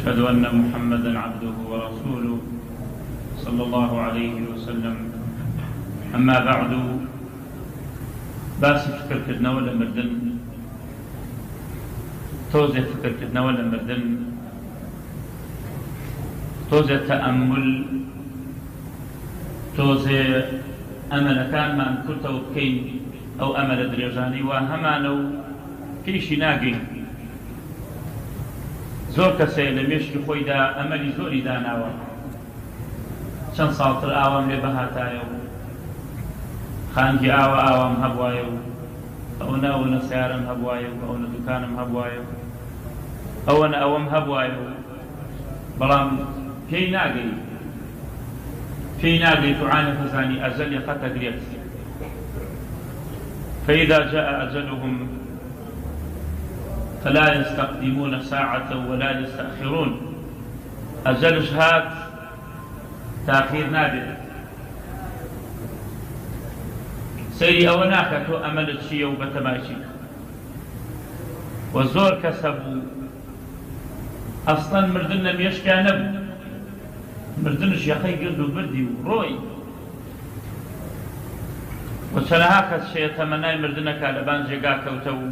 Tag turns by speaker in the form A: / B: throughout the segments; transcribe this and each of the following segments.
A: أشهد أن محمدا عبده ورسوله صلى الله عليه وسلم. أما بعد، باسی فکرکردنەوە لە مردن، تۆزێ فکرکردنەوە لە مردن، تۆزێ تەئەمل، تۆزێ ئەمەلەکانمان کورتەوە بکەین ئەو ئەمەلە درێژانی وا هەمانە و پێشی ناگەین. زۆر کەسێ لە مێشکی خۆیدا ئەمەلی زۆری داناوە، چەند ساڵتر ئاوام لێ بەهاتایە و خانگی ئاوام هەبوایە و ئەوەنە سیارم هەبوایە و ئەوەنە دوکانم هەبوایە و ئەوەنە ئەوەم هەبوایە و بەڵام پێی ناگەی توعانە فەزانی ئەجەل یەقەتە گرێت. فإذا جاء أجلهم فلا يستقدمون ساعة ولا يستأخرون. أجلش هات تأخير نابێت. سەیری ئەوە ناکە تۆ ئەمەلت چییە و بەتەماشی. و زۆر کەسە بوو ئەسڵەن مردن لە مێشکیان نەبوو، مردنش یەخەی گرد و بردی و ڕۆی. و چەنەها کەس شەیە تەمەنای مردنەکە لەبان جێگا کەوتە و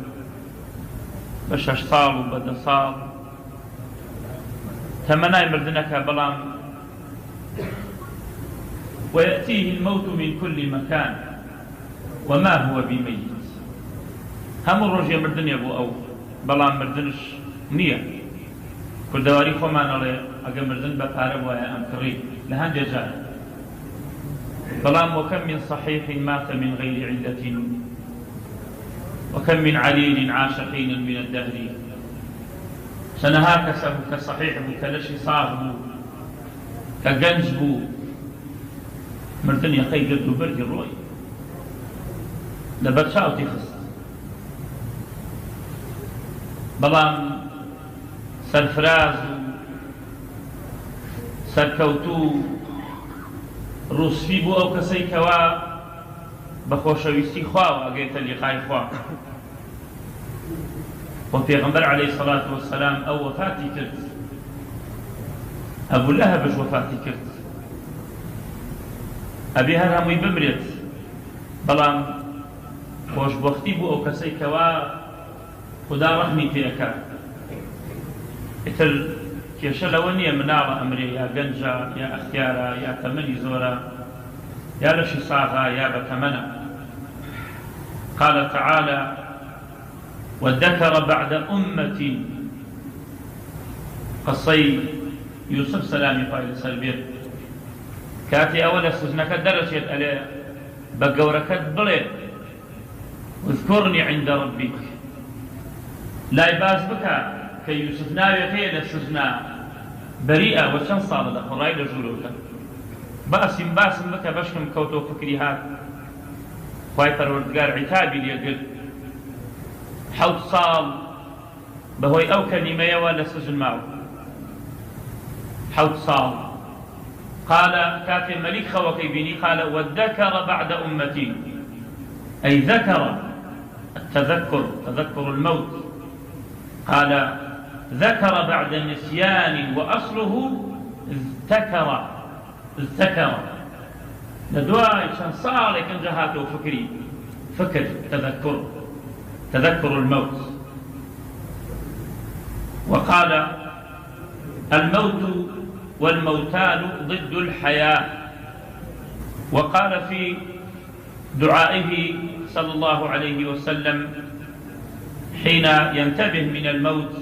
A: بە 6 ساڵ و بە 10 ساڵ تەمەنای مردنەکە، بەڵام ويأتيه الموت من كل مكان وما هو بميت. هەموو ڕۆژێ مردنێ بۆ ئەو، بەڵام مردنش نییە. کوردەواری خۆمانەڵێ ئەگە مردن بە پارە وایە ئەم کڕی لە هەندێک جار، بەڵام وكم من صحيح مات من غير علة وكم من عليل عاش حينا من الدهر. چەنەها کەسە بوو کە صحیح بوو، کە لەشی ساغ بوو، کە گەنج بوو، مردن یەخەی گرت و بردی ڕۆی، لەبەر چاوتی خست. بەڵام سەرفراز و سەرکەوتوو ڕوسفی بوو ئەو کەسەی کەوا بە خۆشەویستی خواوە ئەگەیتە لیقای خوا. و پێغەمبەر عەلەیهی السەڵاتو وەسسەلام ئەو وەفاتی کرد، ئەبوو لەهەبش وەفاتی کرد، ئەبێ هەر هەمووی بمرێت، بەڵام خۆشبەختی بوو ئەو کەسەی کەوا خوددا ڕەحمی پێەکات. ئیتر کێشە لەوە نییە مناڵە ئەمرێ، یا گەنجە، یا ئەختیارە، یا تەمەنی زۆرە، یا لەشی ساغا، یا بە تەمەنە. قال تعالى: وذكر بعد أمة. قصي يوسف سلامي خوای لەسەر بێت، کاتی ئەوە لە سزنەکە دەرەچێت ئەلێ بە گەورەکەت بڵێ: اذكرني عند ربك. لای باس بکە کە یوسف ناوێت هەیە لە سزنا بەریئە و چەند ساڵە دەخڕای لە ژوورەکە. باسم بکە بەشکم کەوتۆ فکری هات. خوای پەروەردگار عیتابی لێگرت، 7 ساڵ بەهۆی ئەو کەلیمەیەوە لە سجن ماوە. 7 ساڵ. قال كاتب ملك خوكي بني قال: وذكر بعد أمتي، أي ذكر التذكر، تذكر الموت. قال: ذكر بعد نسيان، وأصله اذتكر. لدواء شان صالح جهاته فكري، فكر، تذكر الموت. وقال: الموت والموتان ضد الحياة. وقال في دعائه صلى الله عليه وسلم حين ينتبه من الموت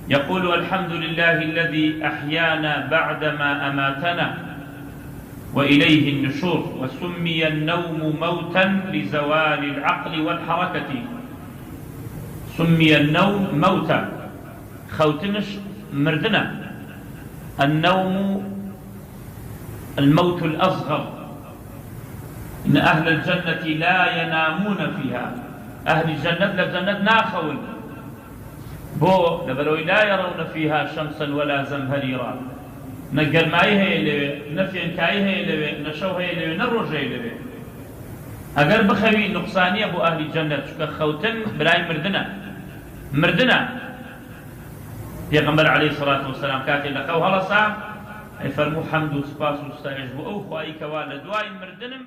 A: يقول: الحمد لله الذي أحيانا بعدما أماتنا وإليه النشور. وسمي النوم موتا لزوال العقل والحركة. سمي النوم موتا، خوتنش مردنا. النوم الموت الأصغر. إن أهل الجنة لا ينامون فيها. أهل الجنة لجنة ناخول بو لبروي لا يرون فيها شمسا ولا زمهريرا. نقر ماي هي لوي، نفي كاي هي لوي، نشو هي لوي، نروج هي لوي. أقر بخوي نقصانية بو أهل الجنة شكا خوتن براي مردنا پێغەمبەر عەلەیهی سەڵاتو وەسەلام کاتێک لە قەو هەڵەسا ئەیفەرموو حەمد و سوپاس و ستایش بۆ ئەو خوایی کەوا لە دوای مردنم